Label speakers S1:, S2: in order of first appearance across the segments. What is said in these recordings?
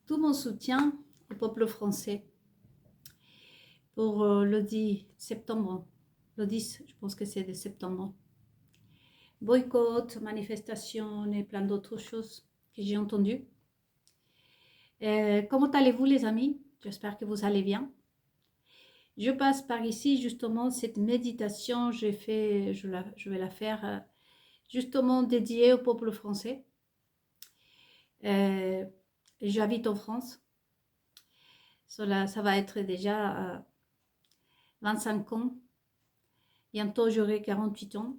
S1: tout mon soutien au peuple français pour le 10 septembre. Le 10, je pense que c'est de septembre. Boycott, manifestation et plein d'autres choses que j'ai entendues. Comment allez-vous les amis? J'espère que vous allez bien. Je passe par ici justement cette méditation, je vais la faire justement dédiée au peuple français. J'habite en France. Ça va être déjà 25 ans. Bientôt j'aurai 48 ans.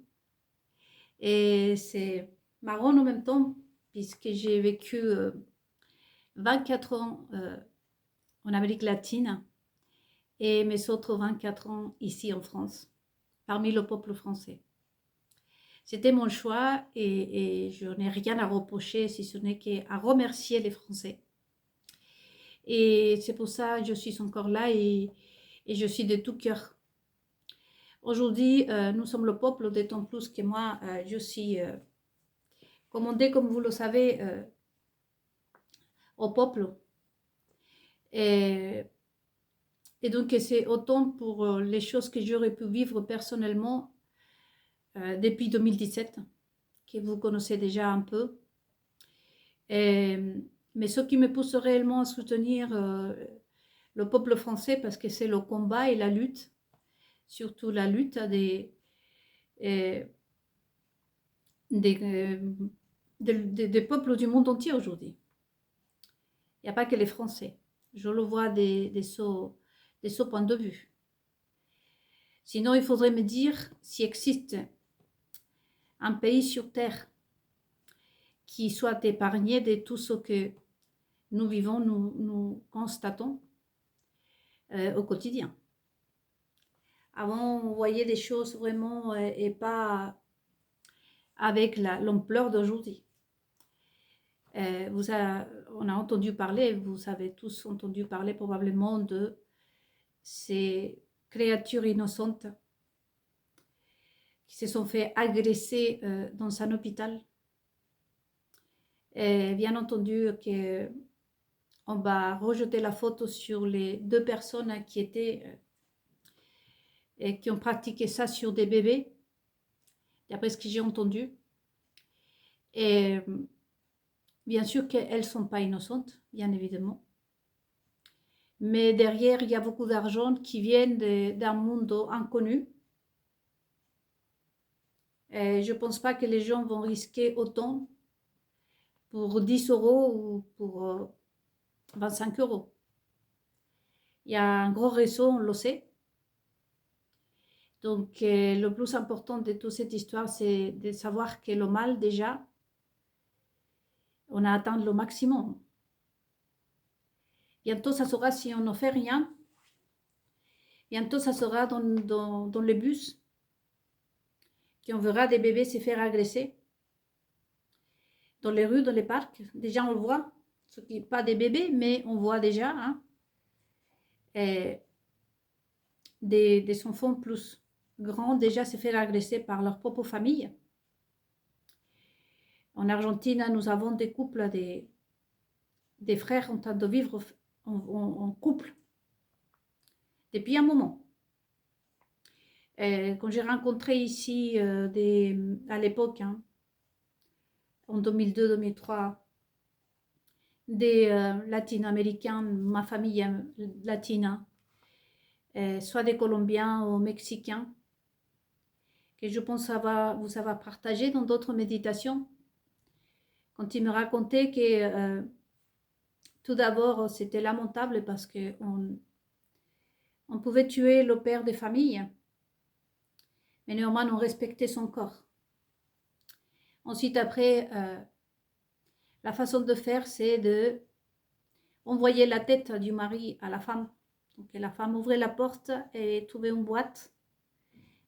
S1: Et c'est marrant en même temps, puisque j'ai vécu 24 ans en Amérique latine et mes autres 24 ans ici en France, parmi le peuple français. C'était mon choix et je n'ai rien à reprocher, si ce n'est qu'à remercier les Français. Et c'est pour ça que je suis encore là et je suis de tout cœur. Aujourd'hui, nous sommes le peuple, d'autant plus que moi, je suis commandée, comme vous le savez, au peuple. Et donc, c'est autant pour les choses que j'aurais pu vivre personnellement depuis 2017, que vous connaissez déjà un peu. Mais ce qui me pousse réellement à soutenir le peuple français, parce que c'est le combat et la lutte, surtout la lutte des peuples du monde entier aujourd'hui. Il n'y a pas que les Français. Je le vois de ce point de vue. Sinon, il faudrait me dire s'il existe un pays sur Terre qui soit épargné de tout ce que nous vivons, nous constatons au quotidien. Avant, on voyait des choses vraiment et pas avec l'ampleur d'aujourd'hui. On a entendu parler, vous avez tous entendu parler probablement de ces créatures innocentes qui se sont fait agresser dans un hôpital. Et bien entendu qu'on va rejeter la faute sur les 2 personnes qui étaient et qui ont pratiqué ça sur des bébés, d'après ce que j'ai entendu. Et bien sûr qu'elles ne sont pas innocentes, bien évidemment. Mais derrière, il y a beaucoup d'argent qui viennent d'un monde inconnu. Et je ne pense pas que les gens vont risquer autant pour 10 euros ou pour 25 euros. Il y a un gros réseau, on le sait. Donc, le plus important de toute cette histoire, c'est de savoir que le mal, déjà, on a atteint le maximum. Bientôt, ça sera si on ne fait rien. Bientôt, ça sera dans les bus qu'on verra des bébés se faire agresser. Dans les rues, dans les parcs. Déjà, on le voit. Pas des bébés, mais on voit déjà des enfants plus grands déjà se faire agresser par leur propre famille. En Argentine, nous avons des couples, des frères en train de vivre en couple depuis un moment. Quand j'ai rencontré ici à l'époque, en 2002-2003, des latino-américains, ma famille latine, soit des Colombiens ou Mexicains, que je pense vous avoir partagé dans d'autres méditations, quand ils me racontaient que tout d'abord c'était lamentable parce qu'on pouvait tuer le père des familles, mais néanmoins on respectait son corps. Ensuite après, la façon de faire, c'est de envoyer la tête du mari à la femme. Donc la femme ouvrait la porte et trouvait une boîte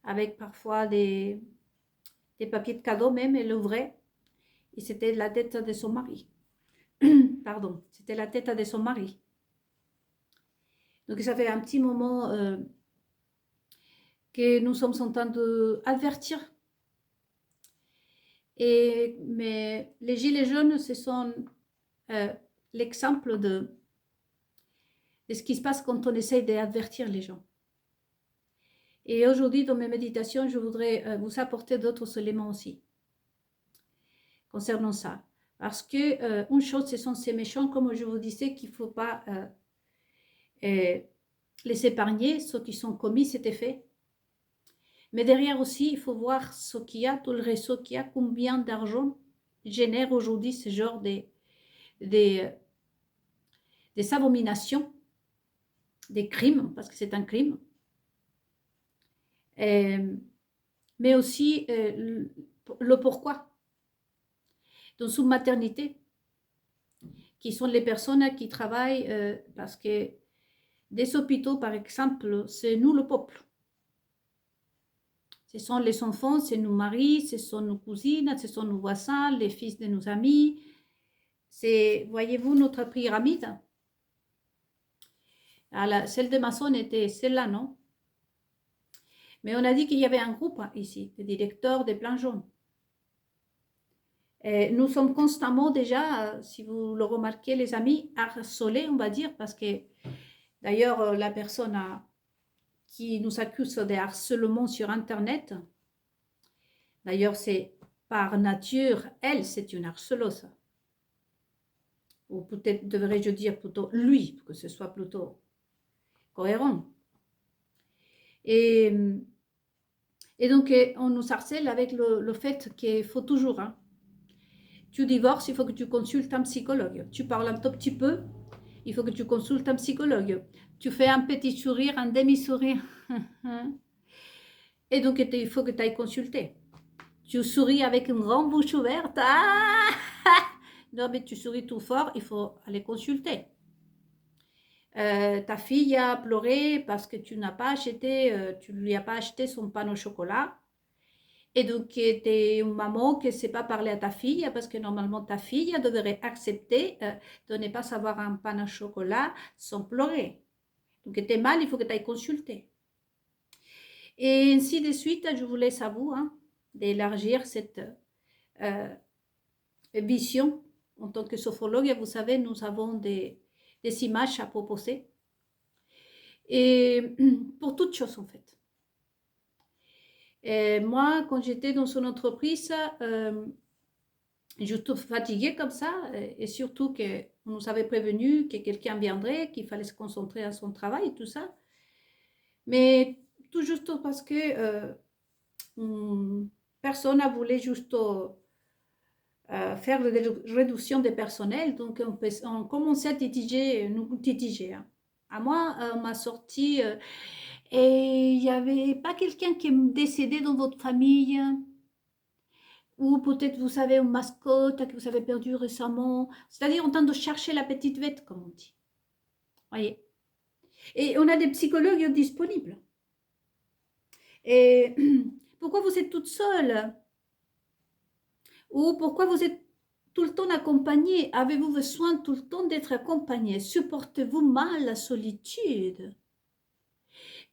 S1: avec parfois des papiers de cadeau même, elle l'ouvrait et c'était la tête de son mari. Pardon, c'était la tête de son mari. Donc ça fait un petit moment que nous sommes en train d'avertir. Mais les gilets jaunes se sont l'exemple de ce qui se passe quand on essaye d'avertir les gens. Et aujourd'hui, dans mes méditations, je voudrais vous apporter d'autres éléments aussi concernant ça. Parce que une chose, ce sont ces méchants, comme je vous disais, qu'il ne faut pas les épargner, ceux qui sont commis cet effet. Mais derrière aussi, il faut voir ce qu'il y a, tout le réseau qu'il y a, combien d'argent génère aujourd'hui ce genre des abominations, des crimes, parce que c'est un crime. Mais aussi le pourquoi. Dans une maternité, qui sont les personnes qui travaillent, parce que des hôpitaux, par exemple, c'est nous le peuple. Ce sont les enfants, c'est nos maris, ce sont nos cousines, ce sont nos voisins, les fils de nos amis. C'est, voyez-vous, notre pyramide. Alors, celle de Maçon était celle-là, non? Mais on a dit qu'il y avait un groupe ici, de directeurs des plans jaunes. Et nous sommes constamment déjà, si vous le remarquez les amis, harcelés, on va dire, parce que d'ailleurs la personne qui nous accuse de harcèlement sur Internet, d'ailleurs c'est par nature, elle, c'est une harceleuse. Ou peut-être devrais-je dire plutôt lui, pour que ce soit plutôt cohérent. Et donc on nous harcèle avec le fait qu'il faut toujours... tu divorces, il faut que tu consultes un psychologue. Tu parles un tout petit peu, il faut que tu consultes un psychologue. Tu fais un petit sourire, un demi-sourire. Et donc, il faut que tu ailles consulter. Tu souris avec une grande bouche ouverte. Ah non, mais tu souris tout fort, il faut aller consulter. Ta fille a pleuré parce que tu n'as pas acheté, tu lui as pas acheté son pain au chocolat. Et donc, tu es une maman qui ne sait pas parler à ta fille parce que normalement, ta fille devrait accepter de ne pas savoir un pain au chocolat sans pleurer. Donc, tu es mal, il faut que tu ailles consulter. Et ainsi de suite, je vous laisse à vous d'élargir cette vision. En tant que sophrologue, vous savez, nous avons des images à proposer. Et pour toutes choses, en fait. Et moi, quand j'étais dans son entreprise, j'étais fatiguée comme ça, et surtout qu'on nous avait prévenu que quelqu'un viendrait, qu'il fallait se concentrer à son travail et tout ça. Mais tout juste parce que personne n'a voulu juste faire des réductions de personnel, donc on commençait à nous titiger. À moi, on m'a sorti, et il n'y avait pas quelqu'un qui est décédé dans votre famille, ou peut-être vous savez une mascotte que vous avez perdue récemment, c'est-à-dire en train de chercher la petite bête, comme on dit. Voyez. Et on a des psychologues disponibles. Et pourquoi vous êtes toute seule? Ou pourquoi vous êtes tout le temps accompagnée? Avez-vous besoin tout le temps d'être accompagnée? Supportez-vous mal la solitude?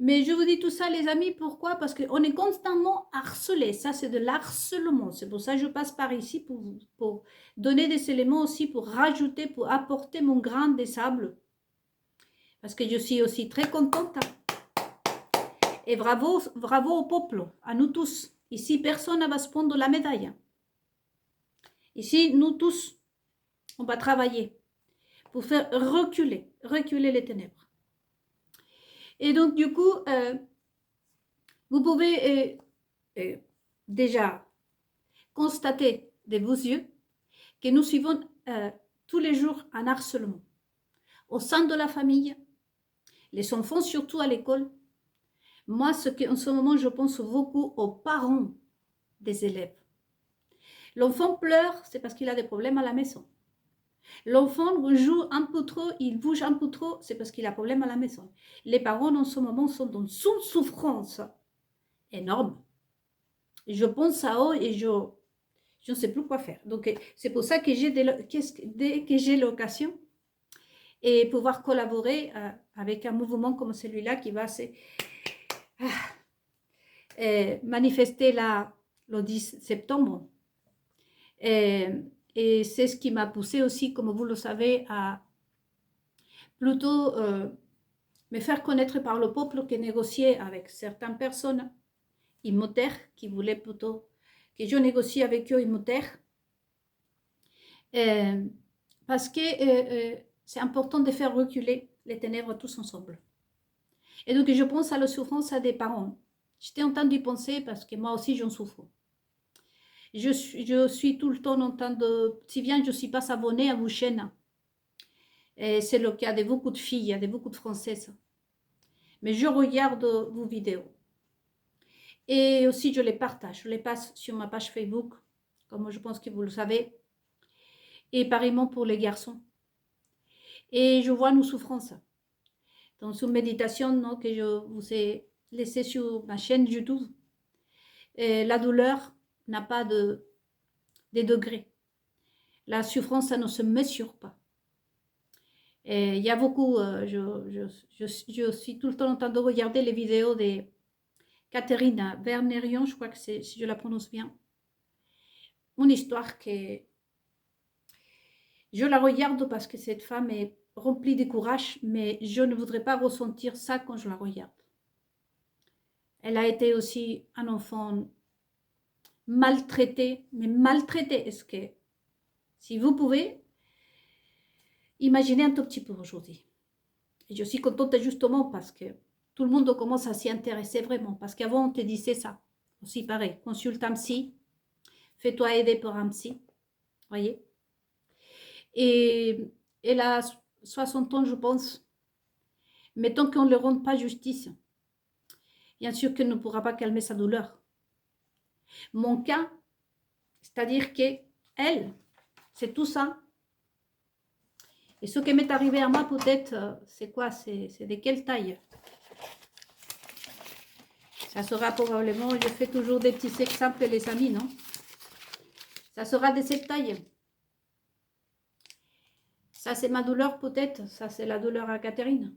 S1: Mais je vous dis tout ça, les amis, pourquoi? Parce qu'on est constamment harcelé. Ça, c'est de l'harcèlement. C'est pour ça que je passe par ici pour donner des éléments aussi, pour rajouter, pour apporter mon grain de sable. Parce que je suis aussi très contente. Et bravo, bravo au peuple, à nous tous. Ici, personne ne va se prendre la médaille. Ici, nous tous, on va travailler pour faire reculer les ténèbres. Et donc, du coup, vous pouvez déjà constater de vos yeux que nous suivons tous les jours un harcèlement au sein de la famille, les enfants surtout à l'école. Moi, en ce moment, je pense beaucoup aux parents des élèves. L'enfant pleure, c'est parce qu'il a des problèmes à la maison. L'enfant joue un peu trop, il bouge un peu trop, c'est parce qu'il a un problème à la maison. Les parents, en ce moment, sont dans une souffrance énorme. Je pense à eux et je ne sais plus quoi faire. Donc, c'est pour ça que dès que j'ai l'occasion et pouvoir collaborer avec un mouvement comme celui-là qui va se manifester là, le 10 septembre. Et c'est ce qui m'a poussé aussi, comme vous le savez, à plutôt me faire connaître par le peuple que négocier avec certaines personnes immotaires qui voulaient plutôt que je négocie avec eux immotaires. Parce que c'est important de faire reculer les ténèbres tous ensemble. Et donc, je pense à la souffrance à des parents. J'étais en train d'y penser parce que moi aussi, j'en souffre. Je suis tout le temps en train de... Si bien je ne suis pas abonnée à vos chaînes. Et c'est le cas de beaucoup de filles, de beaucoup de Françaises. Mais je regarde vos vidéos. Et aussi, je les partage. Je les passe sur ma page Facebook, comme je pense que vous le savez. Et pareillement pour les garçons. Et je vois nos souffrances. Dans une méditation non, que je vous ai laissée sur ma chaîne YouTube, et la douleur n'a pas de degrés. La souffrance, ça ne se mesure pas. Et il y a beaucoup, je suis tout le temps en train de regarder les vidéos de Catherine Vernerion, je crois que c'est, si je la prononce bien. Une histoire que je la regarde parce que cette femme est remplie de courage, mais je ne voudrais pas ressentir ça quand je la regarde. Elle a été aussi un enfant maltraité, mais maltraité. Est-ce que, si vous pouvez, imaginez un tout petit peu aujourd'hui. Et je suis contente justement parce que tout le monde commence à s'y intéresser vraiment. Parce qu'avant, on te disait ça. Aussi pareil, consulte un psy, fais-toi aider par un psy. Voyez. Et elle a 60 ans, je pense. Mais tant qu'on ne leur rende pas justice, bien sûr qu'elle ne pourra pas calmer sa douleur. Mon cas, c'est-à-dire qu'elle, c'est tout ça. Et ce qui m'est arrivé à moi, peut-être, c'est quoi? C'est de quelle taille? Ça sera probablement, je fais toujours des petits exemples, les amis, non? Ça sera de cette taille. Ça, c'est ma douleur, peut-être. Ça, c'est la douleur à Catherine.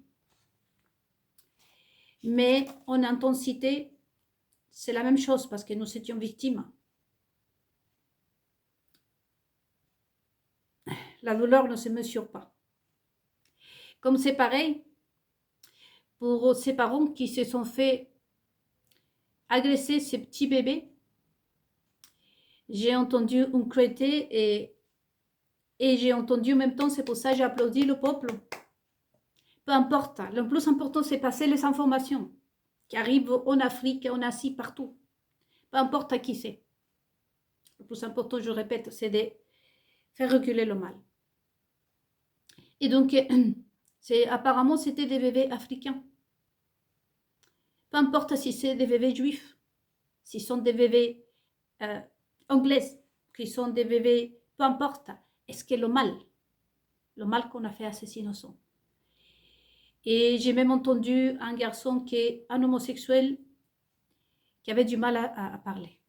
S1: Mais en intensité, c'est la même chose parce que nous étions victimes. La douleur ne se mesure pas. Comme c'est pareil pour ces parents qui se sont fait agresser ces petits bébés. J'ai entendu un crété et j'ai entendu en même temps, c'est pour ça que j'ai applaudi le peuple. Peu importe, le plus important c'est passer les informations qui arrivent en Afrique, en Asie, partout. Peu importe à qui c'est. Le plus important, je répète, c'est de faire reculer le mal. Et donc, apparemment, c'était des bébés africains. Peu importe si c'est des bébés juifs, si ce sont des bébés anglais, qui sont des bébés, peu importe. Est-ce que le mal qu'on a fait à ces innocents. Et j'ai même entendu un garçon qui est un homosexuel qui avait du mal à parler.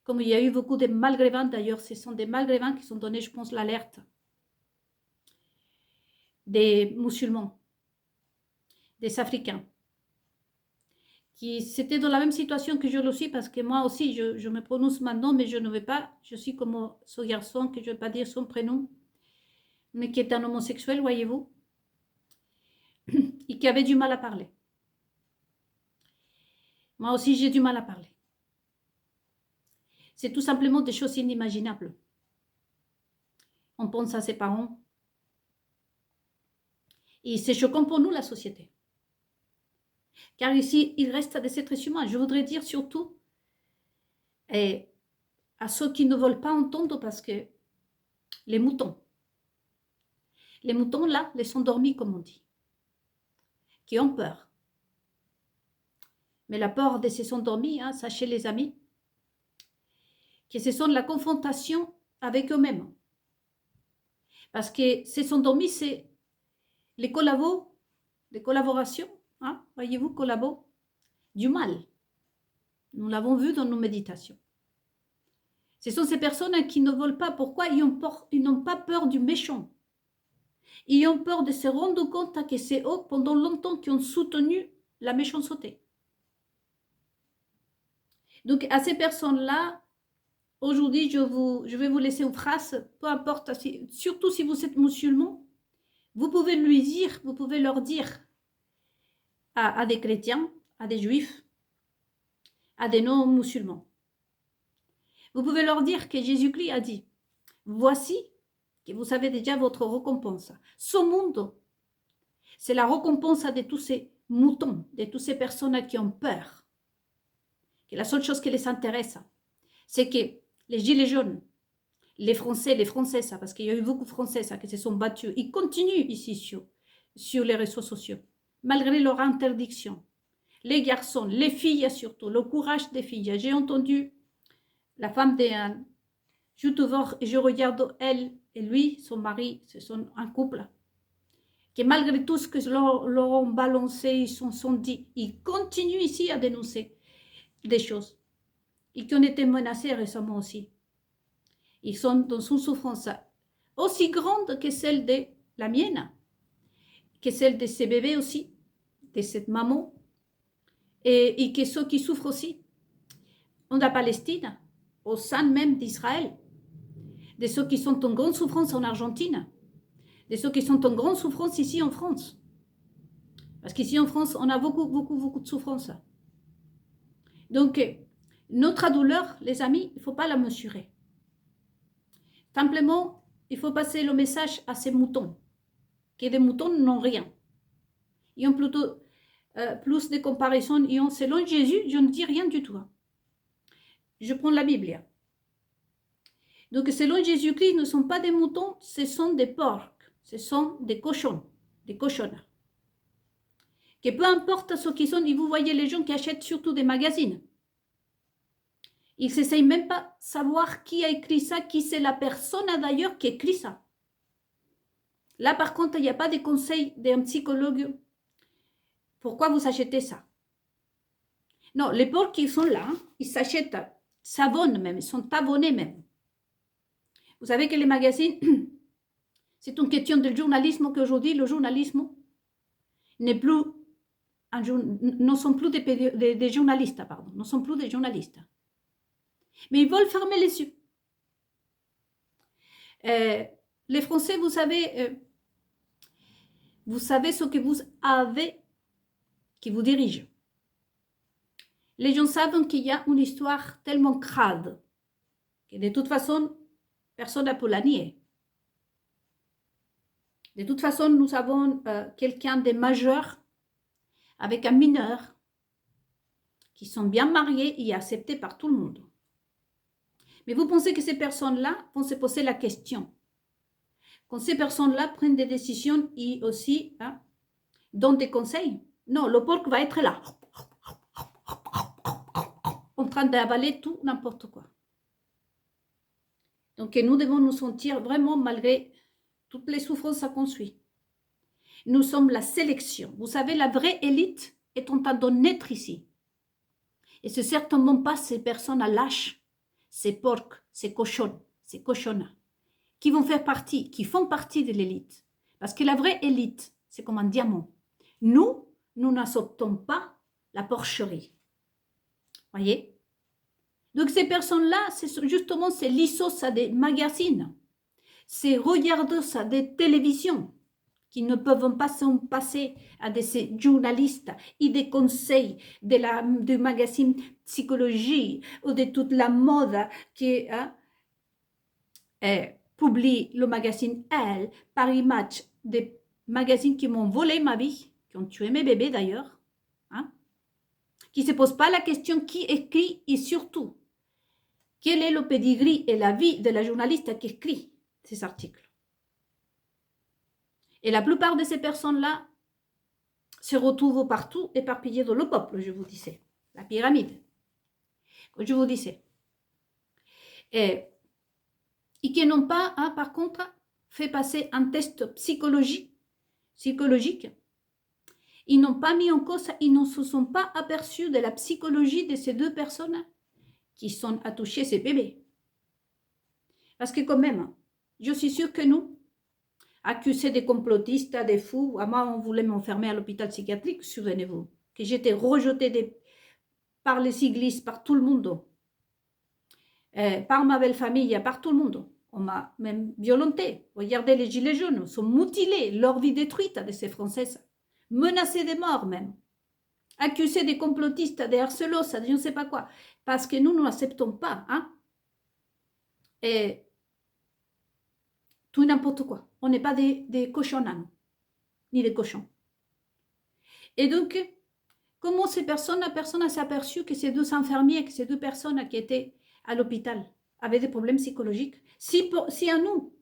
S1: Comme il y a eu beaucoup de malgrévins, d'ailleurs, ce sont des malgrévins qui ont donné, je pense, l'alerte des musulmans, des Africains, qui c'était dans la même situation que je le suis, parce que moi aussi, je me prononce maintenant, mais je ne vais pas, je suis comme ce garçon, que je ne vais pas dire son prénom, mais qui est un homosexuel, voyez-vous, et qui avait du mal à parler. Moi aussi, j'ai du mal à parler. C'est tout simplement des choses inimaginables. On pense à ses parents. Et c'est choquant pour nous, la société. Car ici, il reste des êtres humains. Je voudrais dire surtout à ceux qui ne veulent pas entendre parce que les moutons là, les sont dormis, comme on dit, qui ont peur. Mais la peur de ces endormis, hein, sachez les amis, que ce sont de la confrontation avec eux-mêmes. Parce que ces endormis, c'est les collaborations, hein, voyez-vous, collabos, du mal. Nous l'avons vu dans nos méditations. Ce sont ces personnes qui ne veulent pas. Pourquoi? Ils n'ont pas peur du méchant. Ils ont peur de se rendre compte que c'est eux, pendant longtemps, qui ont soutenu la méchanceté. Donc, à ces personnes-là, aujourd'hui, je vais vous laisser une phrase, peu importe, surtout si vous êtes musulman, vous pouvez lui dire, vous pouvez leur dire à des chrétiens, à des juifs, à des non-musulmans. Vous pouvez leur dire que Jésus-Christ a dit, voici que vous avez déjà votre récompense. Ce monde, c'est la récompense de tous ces moutons, de toutes ces personnes qui ont peur. Que la seule chose qui les intéresse, c'est que les gilets jaunes, les Français, les Françaises, parce qu'il y a eu beaucoup de Françaises qui se sont battus, ils continuent ici sur les réseaux sociaux, malgré leur interdiction. Les garçons, les filles surtout, le courage des filles. J'ai entendu la femme d'un youtubeur, et je regarde elle et lui, son mari, ce sont un couple, que malgré tout ce que leur ont balancé, ils se sont dit, ils continuent ici à dénoncer des choses, et qui ont été menacés récemment aussi. Ils sont dans une souffrance aussi grande que celle de la mienne, que celle de ces bébés aussi, de cette maman, et que ceux qui souffrent aussi en la Palestine, au sein même d'Israël, de ceux qui sont en grande souffrance en Argentine, de ceux qui sont en grande souffrance ici en France. Parce qu'ici en France, on a beaucoup de souffrance. Donc, notre douleur, les amis, il ne faut pas la mesurer. Simplement, il faut passer le message à ces moutons, que des moutons n'ont rien. Ils ont plutôt plus de comparaisons. Ils ont, selon Jésus, je ne dis rien du tout. Je prends la Bible. Donc, selon Jésus-Christ, ne sont pas des moutons, ce sont des porcs, ce sont des cochons, des cochonnes. Que peu importe ce qu'ils sont, et vous voyez les gens qui achètent surtout des magazines. Ils n'essayent même pas de savoir qui a écrit ça, qui c'est la personne d'ailleurs qui écrit ça. Là, par contre, il n'y a pas de conseil d'un psychologue. Pourquoi vous achetez ça? Non, les porcs qui sont là, ils s'achètent, s'abonnent même, ils sont abonnés même. Vous savez que les magazines, c'est une question de journalisme qu'aujourd'hui, le journalisme n'est plus, ne sont plus des journalistes, pardon, ne sont plus des journalistes. Mais ils veulent fermer les yeux. Les Français, vous savez ce que vous avez qui vous dirige. Les gens savent qu'il y a une histoire tellement crade que de toute façon, personne ne peut la nier. De toute façon, nous avons quelqu'un de majeur avec un mineur qui sont bien mariés et acceptés par tout le monde. Mais vous pensez que ces personnes-là vont se poser la question. Quand ces personnes-là prennent des décisions et aussi donnent des conseils, non, le porc va être là, en train d'avaler tout, n'importe quoi. Donc, nous devons nous sentir vraiment, malgré toutes les souffrances qu'on suit. Nous sommes la sélection. Vous savez, la vraie élite est en train de naître ici. Et ce n'est certainement pas ces personnes à lâches, ces porcs, ces cochons, ces cochonnes, qui vont faire partie, qui font partie de l'élite. Parce que la vraie élite, c'est comme un diamant. Nous n'acceptons pas la porcherie. Voyez? Donc ces personnes-là, justement, c'est lissos à des magazines, c'est regardeuses à des télévisions qui ne peuvent pas s'en passer à des journalistes et des conseils du magazine Psychologie ou de toute la mode qui publie le magazine Elle, Paris Match, des magazines qui m'ont volé ma vie, qui ont tué mes bébés d'ailleurs, qui ne se posent pas la question qui écrit et surtout, quel est le pedigree et la vie de la journaliste qui écrit ces articles. Et la plupart de ces personnes-là se retrouvent partout éparpillées dans le peuple, je vous disais. La pyramide, comme je vous disais. Et qui n'ont pas, par contre, fait passer un test psychologique. Ils n'ont pas mis en cause, ils ne se sont pas aperçus de la psychologie de ces deux personnes qui sont à toucher ces bébés. Parce que quand même, je suis sûre que nous, accusés de complotistes, des fous, à moi on voulait m'enfermer à l'hôpital psychiatrique, souvenez-vous, que j'étais rejetée par les églises, par tout le monde. par ma belle famille, par tout le monde. On m'a même violenté. Regardez les gilets jaunes, sont mutilés, leur vie détruite de ces Françaises, menacées de mort même, accusées des complotistes, des harcelos, de je ne sais pas quoi, parce que nous n'acceptons pas, hein, et tout n'importe quoi. On n'est pas des cochons, ni des cochons. Et donc, comment la personne s'est aperçue que ces deux infirmiers, que ces deux personnes qui étaient à l'hôpital avaient des problèmes psychologiques. Si à nous,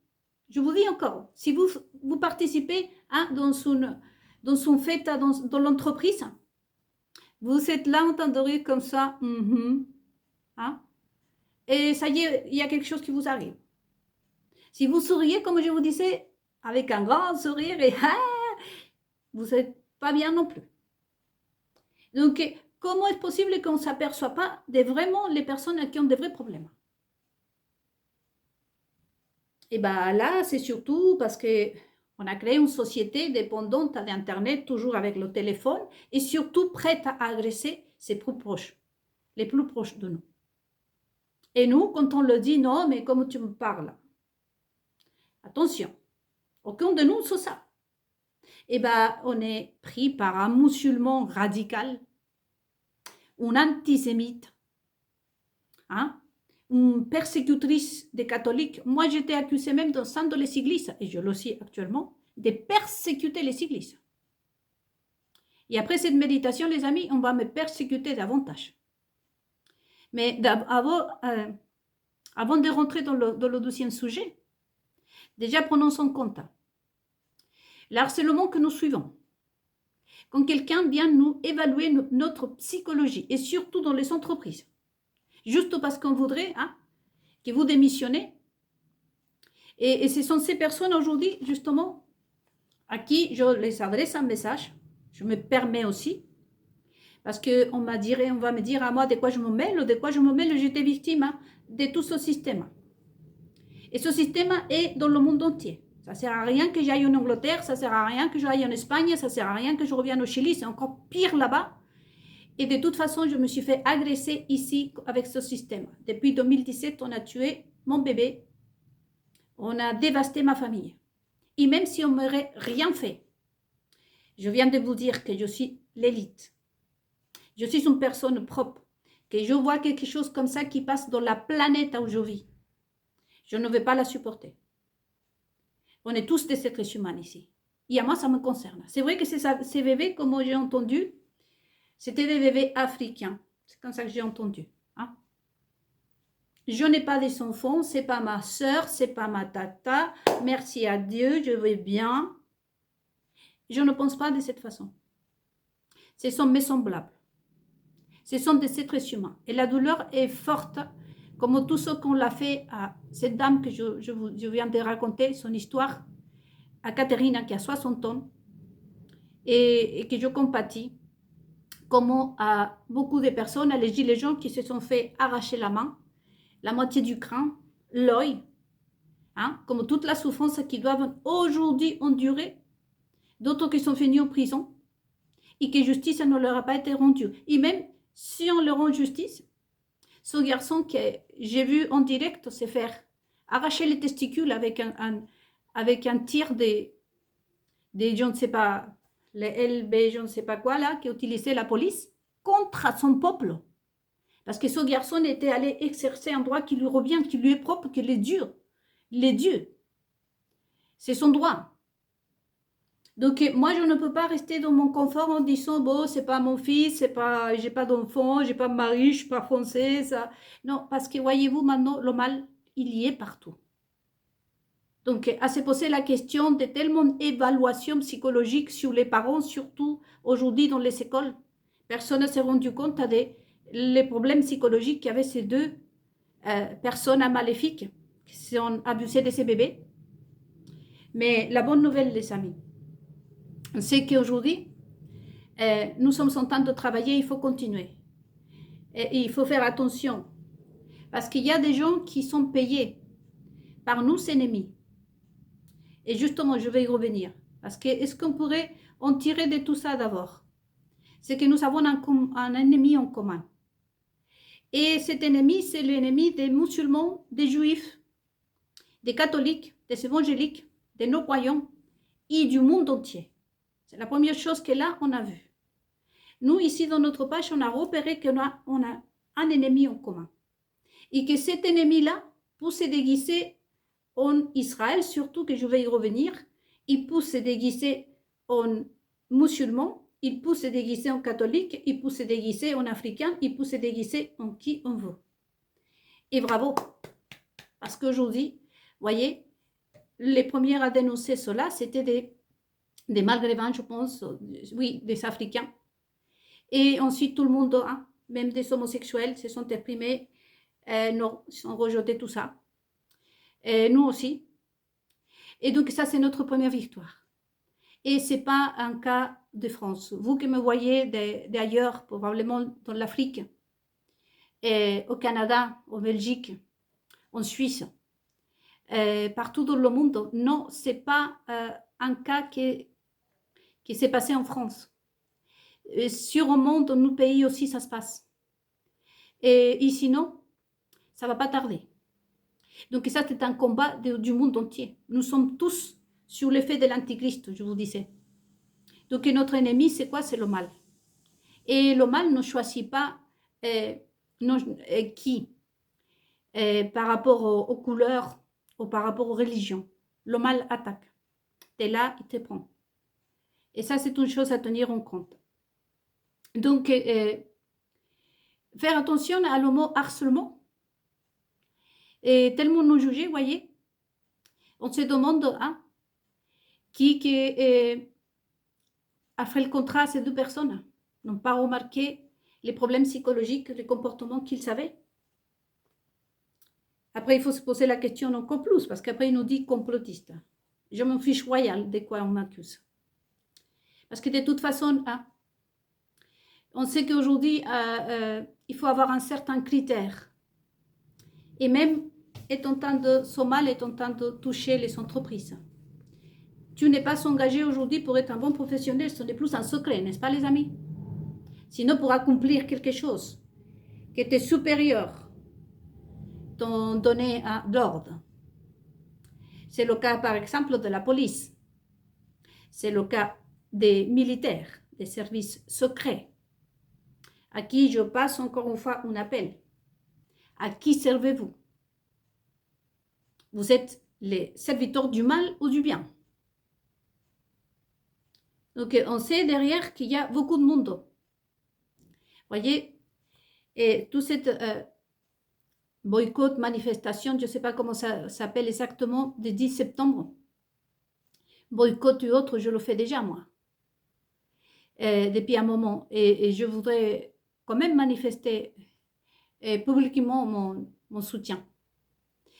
S1: je vous dis encore, si vous participez hein, dans une fête, dans l'entreprise, vous êtes là entendu comme ça, hein, et ça y est, il y a quelque chose qui vous arrive. Si vous souriez, comme je vous disais, avec un grand sourire, et vous n'êtes pas bien non plus. Donc, comment est-ce possible qu'on ne s'aperçoit pas de vraiment les personnes qui ont des vrais problèmes? Et bien là, c'est surtout parce qu'on a créé une société dépendante d'Internet, toujours avec le téléphone, et surtout prête à agresser ses plus proches, les plus proches de nous. Et nous, quand on le dit, non, mais comme tu me parles, attention, aucun de nous sait ça. Et bien, on est pris par un musulman radical, un antisémite, hein, une persécutrice des catholiques. Moi, j'étais accusée même dans sein de les églises, et je le suis actuellement, de persécuter les églises. Et après cette méditation, les amis, on va me persécuter davantage. Mais avant de rentrer dans le deuxième sujet, déjà prenons en compte l'harcèlement que nous suivons. Quand quelqu'un vient nous évaluer notre psychologie, et surtout dans les entreprises, juste parce qu'on voudrait hein, que vous démissionnez. Et ce sont ces personnes aujourd'hui, justement, à qui je les adresse un message. Je me permets aussi, parce qu'on va me dire à moi de quoi je me mêle, j'étais victime hein, de tout ce système. Et ce système est dans le monde entier. Ça ne sert à rien que j'aille en Angleterre, ça ne sert à rien que j'aille en Espagne, ça ne sert à rien que je revienne au Chili, c'est encore pire là-bas. Et de toute façon, je me suis fait agresser ici avec ce système. Depuis 2017, on a tué mon bébé, on a dévasté ma famille. Et même si on ne m'aurait rien fait, je viens de vous dire que je suis l'élite. Je suis une personne propre, que je vois quelque chose comme ça qui passe dans la planète où je vis. Je ne vais pas la supporter. On est tous des êtres humains ici. Et à moi, ça me concerne. C'est vrai que ces bébés, comme j'ai entendu, c'était des bébés africains. C'est comme ça que j'ai entendu. Hein? Je n'ai pas des enfants, c'est pas ma soeur, c'est pas ma tata. Merci à Dieu, je vais bien. Je ne pense pas de cette façon. Ce sont mes semblables. Ce sont des êtres humains. Et la douleur est forte, comme tout ce qu'on l'a fait à cette dame que je viens de raconter, son histoire, à Catherine qui a 60 ans, et que je compatis, comme à beaucoup de personnes, à les gilets jaunes qui se sont fait arracher la main, la moitié du crâne, l'œil, hein, comme toute la souffrance qu'ils doivent aujourd'hui endurer, d'autres qui sont finis en prison, et que justice ne leur a pas été rendue. Et même si on leur rend justice, ce garçon que j'ai vu en direct se faire arracher les testicules avec un tir des je ne sais pas, les LB, je ne sais pas quoi là, qui utilisait la police contre son peuple. Parce que ce garçon était allé exercer un droit qui lui revient, qui lui est propre, que les dieux. C'est son droit. Donc, moi, je ne peux pas rester dans mon confort en disant, bon, c'est pas mon fils, j'ai pas d'enfant, j'ai pas de mari, je suis pas française. Non, parce que voyez-vous, maintenant, le mal, il y est partout. Donc, à se poser la question de tellement d'évaluation psychologique sur les parents, surtout aujourd'hui dans les écoles. Personne ne s'est rendu compte des problèmes psychologiques qu'avaient ces deux personnes maléfiques qui sont abusées de ces bébés. Mais la bonne nouvelle, les amis, c'est qu'aujourd'hui, nous sommes en train de travailler, il faut continuer. Et il faut faire attention. Parce qu'il y a des gens qui sont payés par nos ennemis. Et justement, je vais y revenir. Parce que est-ce qu'on pourrait en tirer de tout ça d'abord? C'est que nous avons un ennemi en commun. Et cet ennemi, c'est l'ennemi des musulmans, des juifs, des catholiques, des évangéliques, des non-croyants et du monde entier. C'est la première chose que là, on a vue. Nous, ici, dans notre page, on a repéré qu'on a un ennemi en commun. Et que cet ennemi-là, pour se déguiser en Israël, surtout que je vais y revenir, il peut se déguiser en musulman, il peut se déguiser en catholique, il peut se déguiser en africain, il peut se déguiser en qui on veut. Et bravo, parce qu'aujourd'hui, voyez, les premiers à dénoncer cela, c'était des Maghrébins, je pense, oui, des Africains. Et ensuite, tout le monde, hein, même des homosexuels, se sont exprimés, non, ils ont rejeté tout ça. Et nous aussi. Et donc, ça, c'est notre première victoire. Et ce n'est pas un cas de France. Vous qui me voyez d'ailleurs, probablement dans l'Afrique, au Canada, en Belgique, en Suisse, partout dans le monde, non, ce n'est pas un cas qui s'est passé en France. Sûrement, dans nos pays aussi, ça se passe. Et sinon, ça ne va pas tarder. Donc ça, c'est un combat du monde entier. Nous sommes tous sur l'effet de l'antichrist, je vous disais. Donc notre ennemi, c'est quoi? C'est le mal. Et le mal ne choisit pas qui par rapport aux couleurs ou par rapport aux religions. Le mal attaque. T'es là, il te prend. Et ça, c'est une chose à tenir en compte. Donc, faire attention à le mot harcèlement. Et tellement nous juger, voyez, on se demande hein, qui a fait le contrat à ces deux personnes, n'ont pas remarqué les problèmes psychologiques, les comportements qu'ils avaient. Après, il faut se poser la question encore plus, parce qu'après, il nous dit complotiste. Je m'en fiche royal de quoi on m'accuse. Parce que de toute façon, hein, on sait qu'aujourd'hui, il faut avoir un certain critère. Et même, ce mal est en train de toucher les entreprises. Tu n'es pas engagé aujourd'hui pour être un bon professionnel, ce n'est plus un secret, n'est-ce pas les amis? Sinon, pour accomplir quelque chose qui était supérieur, t'ont donné d'ordre. C'est le cas, par exemple, de la police. C'est le cas des militaires, des services secrets, à qui je passe encore une fois un appel. À qui servez-vous? Vous êtes les serviteurs du mal ou du bien? Donc, on sait derrière qu'il y a beaucoup de monde. Voyez, et tout cette boycott, manifestation, je ne sais pas comment ça s'appelle exactement, du 10 septembre. Boycott ou autre, je le fais déjà, moi, depuis un moment. Et je voudrais quand même manifester publiquement mon soutien.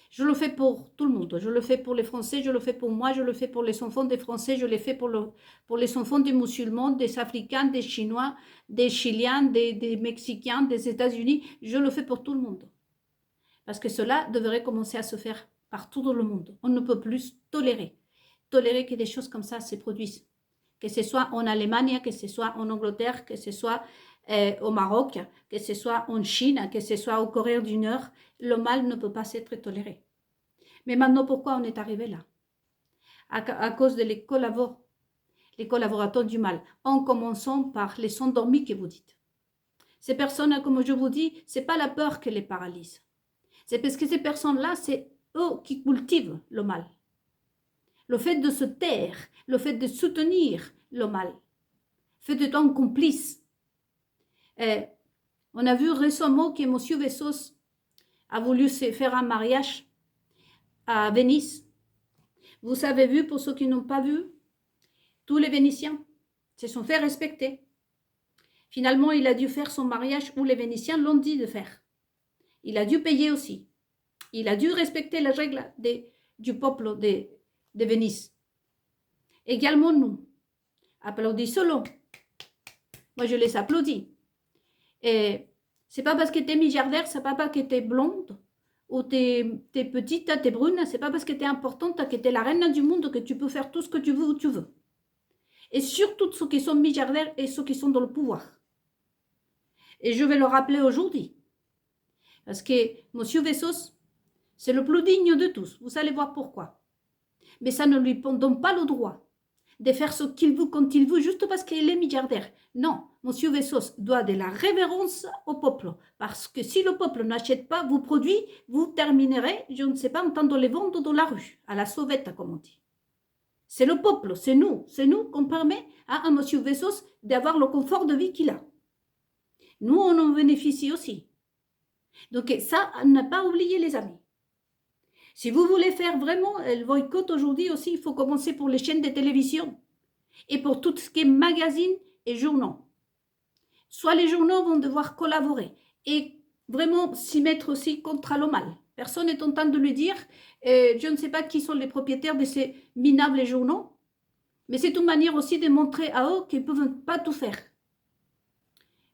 S1: Je le fais pour tout le monde. Je le fais pour les Français, je le fais pour moi, je le fais pour les enfants des Français, je le fais pour les enfants des musulmans, des Africains, des Chinois, des Chiliens, des Mexicains, des États-Unis. Je le fais pour tout le monde. Parce que cela devrait commencer à se faire partout dans le monde. On ne peut plus tolérer que des choses comme ça se produisent. Que ce soit en Allemagne, que ce soit en Angleterre, que ce soit au Maroc, que ce soit en Chine, que ce soit au Corée du Nord, le mal ne peut pas être toléré. Mais maintenant, pourquoi on est arrivé là? À cause de les collaborateurs du mal, en commençant par les endormis que vous dites. Ces personnes, comme je vous dis, ce n'est pas la peur qui les paralyse. C'est parce que ces personnes-là, c'est eux qui cultivent le mal. Le fait de se taire, le fait de soutenir le mal, fait de temps complice. On a vu récemment que M. Vessos a voulu se faire un mariage à Venise. Vous avez vu, pour ceux qui n'ont pas vu, tous les Vénitiens se sont fait respecter. Finalement, il a dû faire son mariage où les Vénitiens l'ont dit de faire. Il a dû payer aussi. Il a dû respecter les règles du peuple de Venise. Également nous. Applaudissons-le. Moi, je les applaudis. Et c'est pas parce que tu es milliardaire, c'est pas parce que tu es blonde, ou tu es petite, tu es brune, c'est pas parce que tu es importante, que tu es la reine du monde, que tu peux faire tout ce que tu veux où tu veux. Et surtout ceux qui sont milliardaires et ceux qui sont dans le pouvoir. Et je vais le rappeler aujourd'hui. Parce que M. Bezos, c'est le plus digne de tous. Vous allez voir pourquoi. Mais ça ne lui donne pas le droit de faire ce qu'il veut quand il veut, juste parce qu'il est milliardaire. Non, M. Bezos doit de la révérence au peuple. Parce que si le peuple n'achète pas vos produits, vous terminerez, je ne sais pas, en train de les vendre dans la rue, à la sauvette, comme on dit. C'est le peuple, c'est nous qu'on permet à M. Bezos d'avoir le confort de vie qu'il a. Nous, on en bénéficie aussi. Donc ça, à ne pas oublier, les amis. Si vous voulez faire vraiment le boycott aujourd'hui aussi, il faut commencer pour les chaînes de télévision et pour tout ce qui est magazines et journaux. Soit les journaux vont devoir collaborer et vraiment s'y mettre aussi contre le mal. Personne n'est en train de lui dire, je ne sais pas qui sont les propriétaires de ces minables journaux, mais c'est une manière aussi de montrer à eux qu'ils ne peuvent pas tout faire.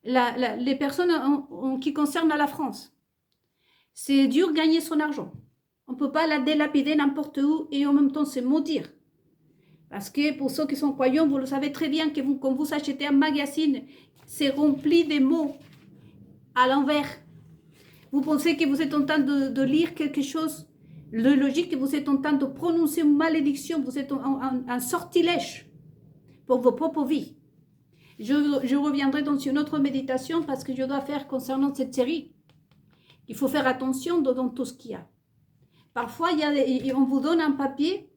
S1: Les personnes qui concernent la France, c'est dur de gagner son argent. On ne peut pas la délapider n'importe où et en même temps se maudire. Parce que pour ceux qui sont croyants, vous le savez très bien que quand vous achetez un magazine, c'est rempli de mots à l'envers. Vous pensez que vous êtes en train de lire quelque chose, le logique que vous êtes en train de prononcer une malédiction, vous êtes un sortilège pour vos propres vies. Je reviendrai dans une autre méditation parce que je dois faire concernant cette série. Il faut faire attention dans tout ce qu'il y a. Parfois, on vous donne un papier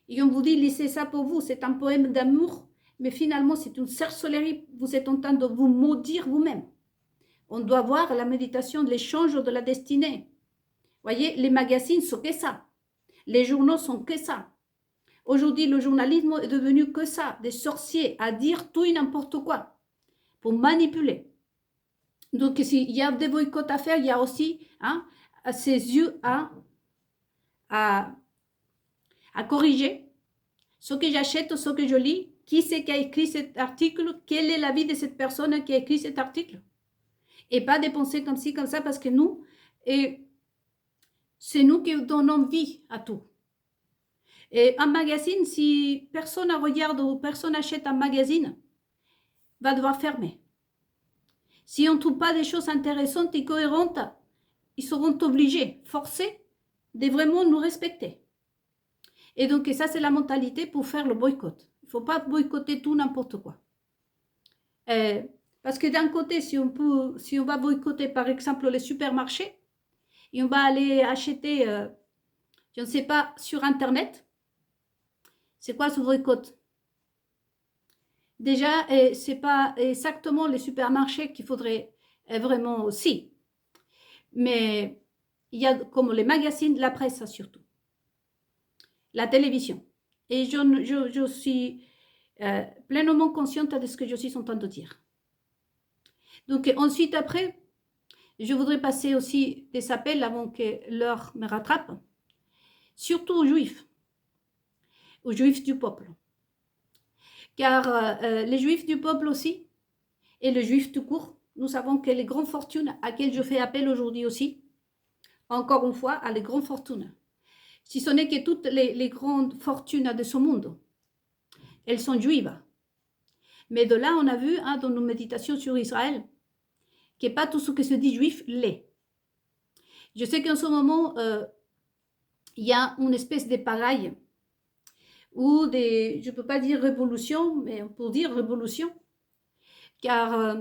S1: et on vous dit, lisez ça pour vous, c'est un poème d'amour, mais finalement, c'est une sorcellerie. Vous êtes en train de vous maudire vous-même. On doit voir la méditation de l'échange de la destinée. Voyez, les magazines sont que ça. Les journaux sont que ça. Aujourd'hui, le journalisme est devenu que ça, des sorciers à dire tout et n'importe quoi, pour manipuler. Donc, s'il y a des boycotts à faire, il y a aussi ses yeux à corriger ce que j'achète, ce que je lis, qui c'est qui a écrit cet article, quel est l'avis de cette personne qui a écrit cet article. Et pas dépenser comme ci, comme ça, parce que nous, c'est nous qui donnons vie à tout. Et un magazine, si personne regarde ou personne achète un magazine, va devoir fermer. Si on ne trouve pas des choses intéressantes et cohérentes, ils seront obligés, forcés, de vraiment nous respecter. Et donc, ça, c'est la mentalité pour faire le boycott. Il ne faut pas boycotter tout, n'importe quoi. Parce que d'un côté, si on va boycotter, par exemple, les supermarchés, et on va aller acheter, je ne sais pas, sur Internet, c'est quoi ce boycott? Déjà, ce n'est pas exactement les supermarchés qu'il faudrait vraiment aussi. Mais il y a comme les magazines, la presse surtout. La télévision. Et je suis pleinement consciente de ce que je suis en train de dire. Donc ensuite, après, je voudrais passer aussi des appels avant que l'heure me rattrape, surtout aux juifs du peuple. Car les juifs du peuple aussi, et les juifs tout court, nous savons que les grandes fortunes, à quelles je fais appel aujourd'hui aussi, encore une fois, à les grandes fortunes. Si ce n'est que toutes les grandes fortunes de ce monde, elles sont juives. Mais de là, on a vu dans nos méditations sur Israël que pas tout ce qui se dit juif l'est. Je sais qu'en ce moment, il y a une espèce de pareil, ou je ne peux pas dire révolution, mais pour dire révolution, car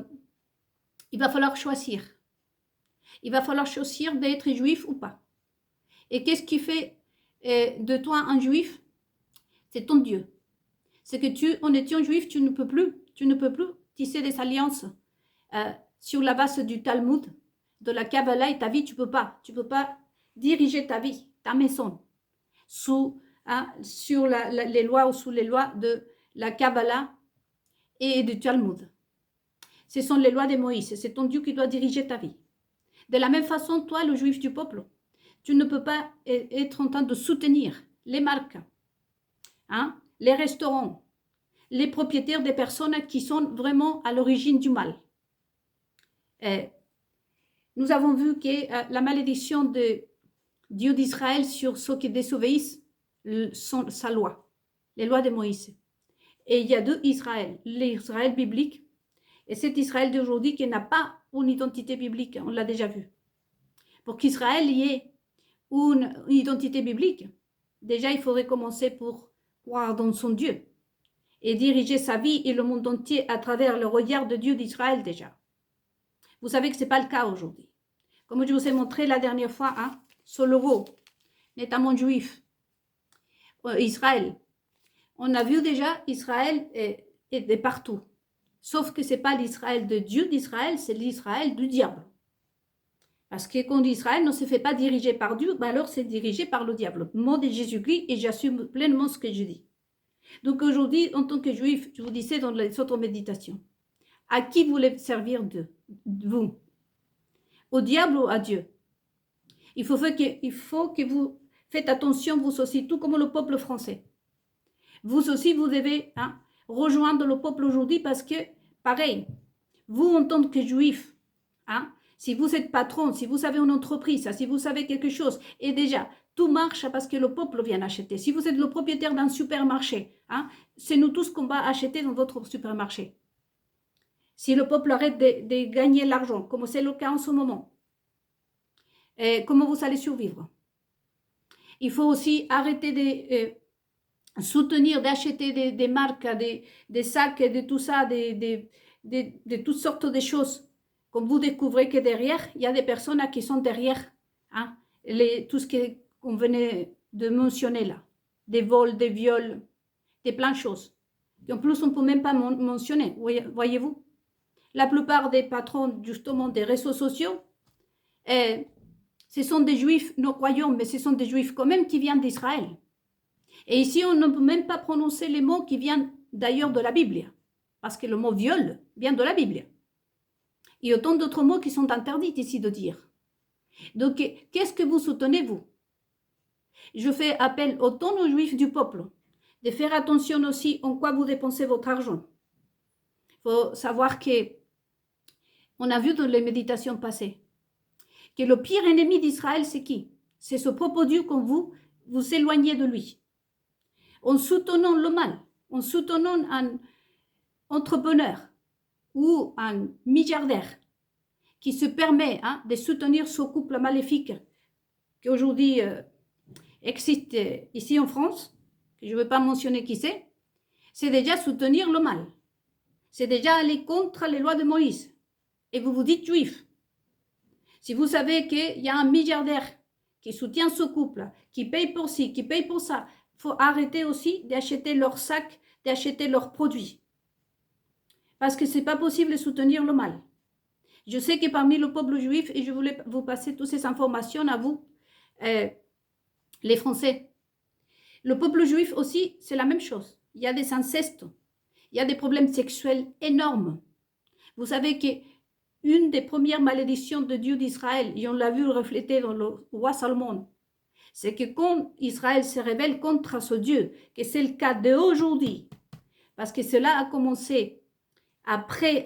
S1: il va falloir choisir. Il va falloir choisir d'être juif ou pas. Et qu'est-ce qui fait de toi un juif? C'est ton Dieu. C'est que en étant juif, tu ne peux plus tisser des alliances sur la base du Talmud, de la Kabbalah et ta vie, tu peux pas diriger ta vie, ta maison, sur les lois ou sous les lois de la Kabbalah et du Talmud. Ce sont les lois de Moïse, c'est ton Dieu qui doit diriger ta vie. De la même façon, toi, le juif du peuple, tu ne peux pas être en train de soutenir les marques, les restaurants, les propriétaires des personnes qui sont vraiment à l'origine du mal. Nous avons vu que la malédiction de Dieu d'Israël sur ceux qui désobéissent sa loi, les lois de Moïse. Et il y a deux Israël, l'Israël biblique et cet Israël d'aujourd'hui qui n'a pas une identité biblique, on l'a déjà vu. pour qu'Israël y ait une identité biblique, déjà il faudrait commencer pour croire dans son Dieu et diriger sa vie et le monde entier à travers le regard de Dieu d'Israël déjà. Vous savez que ce n'est pas le cas aujourd'hui. Comme je vous ai montré la dernière fois, sur le veau, notamment juif, Israël. On a vu déjà Israël est de partout. Sauf que ce n'est pas l'Israël de Dieu d'Israël, c'est l'Israël du diable. Parce que quand Israël ne se fait pas diriger par Dieu, ben alors c'est dirigé par le diable. Le mot de Jésus-Christ, et j'assume pleinement ce que je dis. Donc aujourd'hui, en tant que juif, je vous disais dans les autres méditations, à qui vous voulez servir vous? Au diable ou à Dieu? Il faut que vous faites attention, vous aussi, tout comme le peuple français. Vous aussi, vous devez rejoindre le peuple aujourd'hui parce que, pareil, vous en tant que juif, si vous êtes patron, si vous avez une entreprise, si vous savez quelque chose, et déjà, tout marche parce que le peuple vient acheter. Si vous êtes le propriétaire d'un supermarché, c'est nous tous qu'on va acheter dans votre supermarché. Si le peuple arrête de gagner l'argent, comme c'est le cas en ce moment, comment vous allez survivre? Il faut aussi arrêter de soutenir, d'acheter des marques, des sacs, de tout ça, de toutes sortes de choses. Comme vous découvrez que derrière, il y a des personnes qui sont derrière tout ce qu'on venait de mentionner là. Des vols, des viols, des plein de choses. Et en plus, on ne peut même pas mentionner, voyez-vous. La plupart des patrons, justement, des réseaux sociaux, ce sont des juifs non croyants, mais ce sont des juifs quand même qui viennent d'Israël. Et ici, on ne peut même pas prononcer les mots qui viennent d'ailleurs de la Bible, parce que le mot viol vient de la Bible. Il y a autant d'autres mots qui sont interdits ici de dire. Donc, qu'est-ce que vous soutenez, vous? Je fais appel autant aux juifs du peuple de faire attention aussi en quoi vous dépensez votre argent. Il faut savoir que, on a vu dans les méditations passées, que le pire ennemi d'Israël, c'est qui? C'est ce propre Dieu quand vous éloignez de lui. En soutenant le mal, en soutenant un entrepreneur ou un milliardaire qui se permet de soutenir ce couple maléfique qui aujourd'hui existe ici en France, que je ne veux pas mentionner qui c'est déjà soutenir le mal. C'est déjà aller contre les lois de Moïse. Et vous vous dites juif. Si vous savez qu'il y a un milliardaire qui soutient ce couple, qui paye pour ci, qui paye pour ça, il faut arrêter aussi d'acheter leurs sacs, d'acheter leurs produits. Parce que ce n'est pas possible de soutenir le mal. Je sais que parmi le peuple juif, et je voulais vous passer toutes ces informations à vous, les Français, le peuple juif aussi, c'est la même chose. Il y a des incestes, il y a des problèmes sexuels énormes. Vous savez qu'une des premières malédictions de Dieu d'Israël, et on l'a vu refléter dans le roi Salomon, c'est que quand Israël se rebelle contre ce Dieu, que c'est le cas d'aujourd'hui, parce que cela a commencé après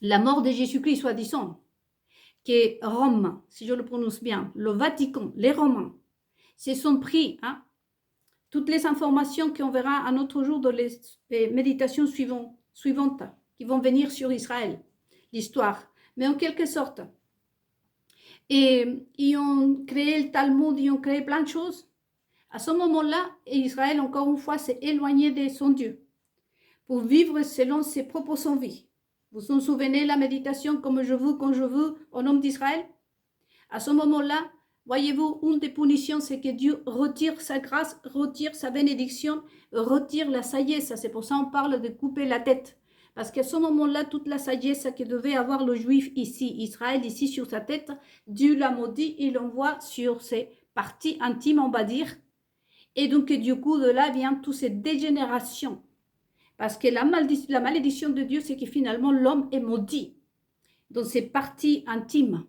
S1: la mort de Jésus-Christ, soi-disant, que Rome, si je le prononce bien, le Vatican, les Romains, se sont pris toutes les informations qu'on verra un autre jour dans les méditations suivantes qui vont venir sur Israël, l'histoire. Mais en quelque sorte, et ils ont créé le Talmud, ils ont créé plein de choses. À ce moment-là, Israël, encore une fois, s'est éloigné de son Dieu pour vivre selon ses propres envies. Vous vous souvenez la méditation comme je veux, quand je veux, au nom d'Israël? À ce moment-là, voyez-vous, une des punitions, c'est que Dieu retire sa grâce, retire sa bénédiction, retire la sagesse. C'est pour ça qu'on parle de couper la tête. Parce qu'à ce moment-là, toute la sagesse que devait avoir le juif ici, Israël, ici sur sa tête, Dieu l'a maudit et l'envoie sur ses parties intimes, on va dire. Et donc, du coup, de là vient toutes ces dégénérations. Parce que la malédiction de Dieu, c'est que finalement, l'homme est maudit dans ses parties intimes.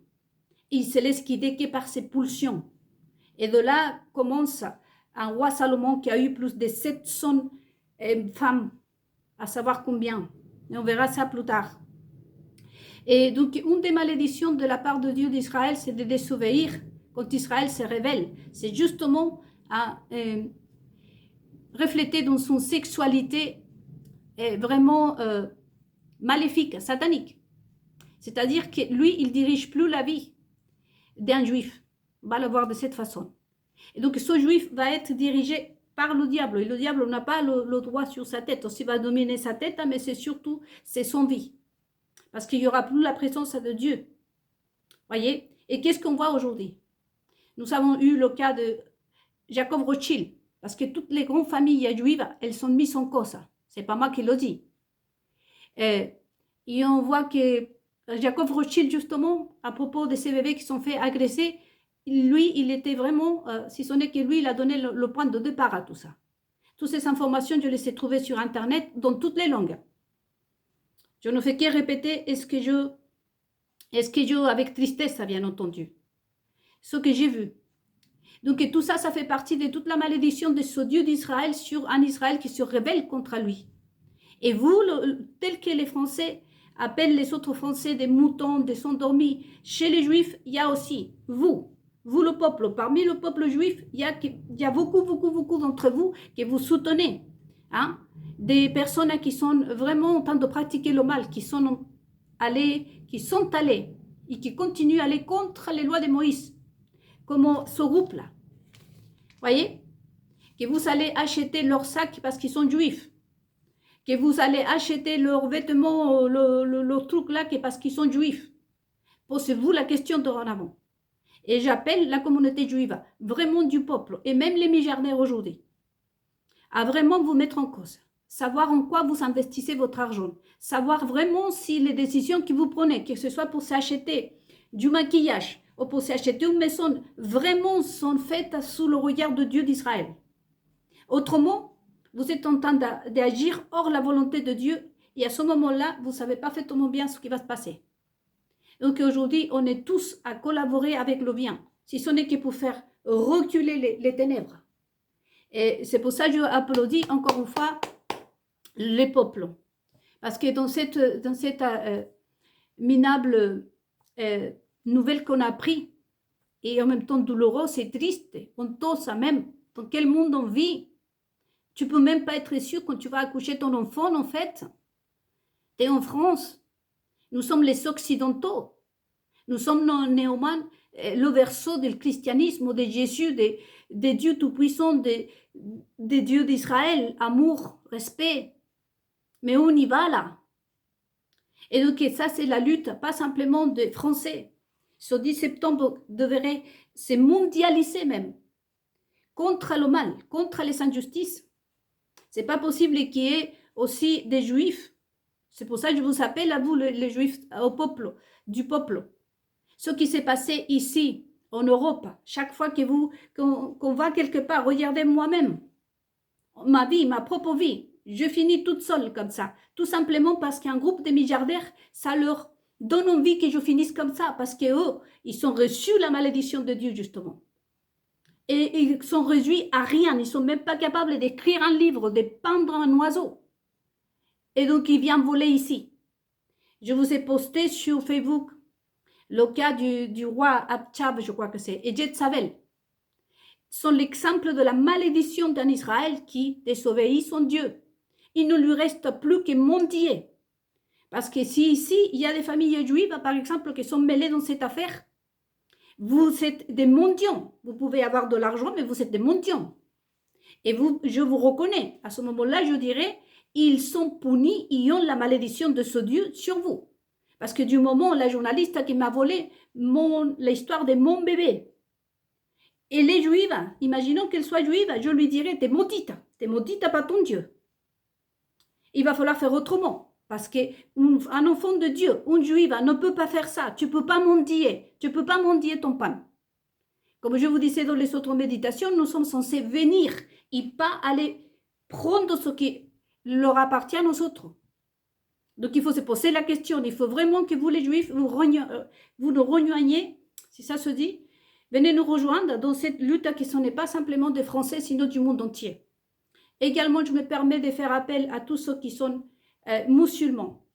S1: Il se laisse guider que par ses pulsions. Et de là commence un roi Salomon qui a eu plus de 700 femmes, à savoir combien. Et on verra ça plus tard. Et donc, une des malédictions de la part de Dieu d'Israël, c'est de désobéir quand Israël se révèle. C'est justement à refléter dans son sexualité vraiment maléfique, satanique. C'est-à-dire que lui, il ne dirige plus la vie. d'un juif. On va le voir de cette façon. Et donc, ce juif va être dirigé par le diable. Et le diable n'a pas le droit sur sa tête. Aussi, il va dominer sa tête, mais c'est surtout, c'est son vie. Parce qu'il n'y aura plus la présence de Dieu. Voyez? Et qu'est-ce qu'on voit aujourd'hui? Nous avons eu le cas de Jacob Rothschild. Parce que toutes les grandes familles juives, elles sont mises en cause. C'est pas moi qui le dis. Et on voit que Jacob Rothschild, justement, à propos de ces bébés qui sont fait agresser, lui, il était vraiment, si ce n'est que lui, il a donné le point de départ à tout ça. Toutes ces informations, je les ai trouvées sur Internet dans toutes les langues. Je ne fais que répéter ce que je, avec tristesse, bien entendu, ce que j'ai vu. Donc tout ça, ça fait partie de toute la malédiction de ce Dieu d'Israël sur un Israël qui se rebelle contre lui. Et vous, tel que les Français appellent les autres Français des moutons, des endormis, chez les Juifs, il y a aussi vous le peuple. Parmi le peuple juif, il y a beaucoup d'entre vous que vous soutenez. Hein? Des personnes qui sont vraiment en train de pratiquer le mal, qui sont allées et qui continuent à aller contre les lois de Moïse. Comme ce groupe-là. Voyez? Que vous allez acheter leurs sacs parce qu'ils sont juifs. Que vous allez acheter leurs vêtements, le truc-là parce qu'ils sont juifs. Posez-vous la question dorénavant. Et j'appelle la communauté juive, vraiment du peuple, et même les milliardaires aujourd'hui, à vraiment vous mettre en cause. Savoir en quoi vous investissez votre argent. Savoir vraiment si les décisions que vous prenez, que ce soit pour s'acheter du maquillage, ou pour s'acheter une maison, vraiment sont faites sous le regard de Dieu d'Israël. Autrement, vous êtes en train d'agir hors la volonté de Dieu, et à ce moment-là, vous ne savez pas parfaitement bien ce qui va se passer. Donc aujourd'hui, on est tous à collaborer avec le bien, si ce n'est que pour faire reculer les ténèbres. Et c'est pour ça que je applaudis encore une fois les peuples. Parce que dans cette minable nouvelle qu'on a appris, et en même temps douloureuse et triste, honteux ça même, dans quel monde on vit. Tu peux même pas être sûr quand tu vas accoucher ton enfant, en fait. Tu es en France. Nous sommes les Occidentaux. Nous sommes nos néomans, le verso du christianisme, de Jésus, des dieux tout-puissants, des dieux d'Israël, amour, respect. Mais on y va là. Et donc ça, c'est la lutte, pas simplement des Français. Ce 10 septembre devrait se mondialiser même, contre le mal, contre les injustices. C'est pas possible qu'il y ait aussi des Juifs. C'est pour ça que je vous appelle à vous, les Juifs, au peuple, du peuple. Ce qui s'est passé ici, en Europe, chaque fois qu'on va quelque part, regardez moi-même, ma vie, ma propre vie, je finis toute seule comme ça. Tout simplement parce qu'un groupe de milliardaires, ça leur donne envie que je finisse comme ça, parce qu'eux, ils ont reçu la malédiction de Dieu, justement. Et ils sont réduits à rien, ils ne sont même pas capables d'écrire un livre, de peindre un oiseau. Et donc, ils viennent voler ici. Je vous ai posté sur Facebook le cas du roi Abtshab, je crois que c'est, et Jezabel. Sont l'exemple de la malédiction d'un Israël qui désobéit son Dieu. Il ne lui reste plus que mendier. Parce que si ici, il y a des familles juives, par exemple, qui sont mêlées dans cette affaire, vous êtes des mendiants. Vous pouvez avoir de l'argent, mais vous êtes des mendiants. Et je vous reconnais. À ce moment-là, je dirais, ils sont punis, ils ont la malédiction de ce Dieu sur vous. Parce que du moment où la journaliste qui m'a volé l'histoire de mon bébé, et les juives, imaginons qu'elle soit juive, je lui dirais, t'es maudite par ton Dieu. Il va falloir faire autrement. Parce qu'un enfant de Dieu, une juive, ne peut pas faire ça. Tu ne peux pas mendier. Tu ne peux pas mendier ton pain. Comme je vous disais dans les autres méditations, nous sommes censés venir et pas aller prendre ce qui leur appartient aux autres. Donc il faut se poser la question. Il faut vraiment que vous, les juifs, vous nous rejoigniez, si ça se dit. Venez nous rejoindre dans cette lutte qui ne sont pas simplement des Français, sinon du monde entier. Également, je me permets de faire appel à tous ceux qui sont musulmans.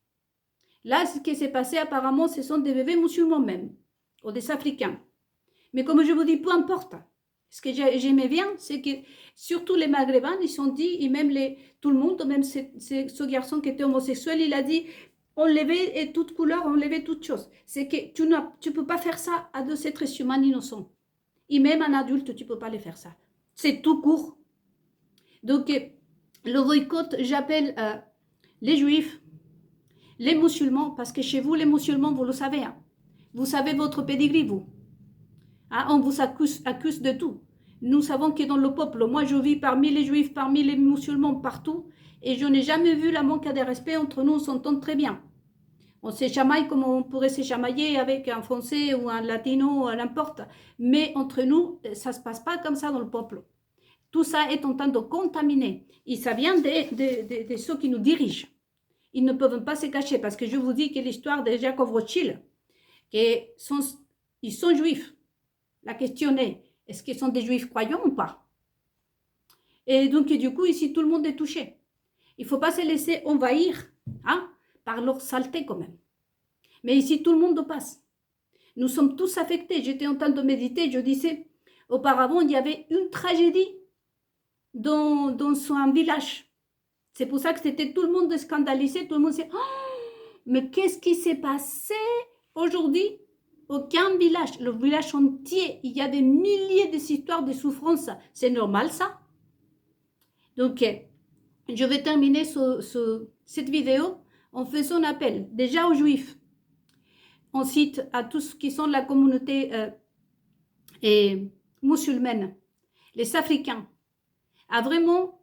S1: Là, ce qui s'est passé, apparemment, ce sont des bébés musulmans même, ou des Africains. Mais comme je vous dis, peu importe. Ce que j'aimais bien, c'est que surtout les Maghrébins, ils sont dit, et même tout le monde, même ce garçon qui était homosexuel, il a dit, enlever et toute couleur, enlever toute chose. C'est que tu ne peux pas faire ça à deux êtres humains innocents. Et même un adulte, tu ne peux pas les faire ça. C'est tout court. Donc, le boycott, j'appelle les juifs, les musulmans, parce que chez vous, les musulmans, vous le savez. Hein. Vous savez votre pédigree, vous. Hein, on vous accuse de tout. Nous savons que dans le peuple, moi je vis parmi les juifs, parmi les musulmans, partout, et je n'ai jamais vu la manque de respect entre nous, on s'entend très bien. On se chamaille comme on pourrait se chamailler avec un français ou un latino, n'importe. Mais entre nous, ça ne se passe pas comme ça dans le peuple. Tout ça est en train de contaminer. Et ça vient de ceux qui nous dirigent. Ils ne peuvent pas se cacher parce que je vous dis que l'histoire de Jacob Rothschild, ils sont juifs. La question est-ce qu'ils sont des juifs croyants ou pas? Et donc, du coup, ici, tout le monde est touché. Il ne faut pas se laisser envahir hein, par leur saleté quand même. Mais ici, tout le monde passe. Nous sommes tous affectés. J'étais en train de méditer, je disais, auparavant, il y avait une tragédie dans un village. C'est pour ça que c'était tout le monde scandalisé, tout le monde s'est mais qu'est-ce qui s'est passé aujourd'hui? Aucun village, le village entier, il y a des milliers d'histoires de souffrances. C'est normal ça? Donc, je vais terminer cette vidéo en faisant un appel déjà aux Juifs. Ensuite, à tous qui sont de la communauté musulmane, les Africains, à vraiment,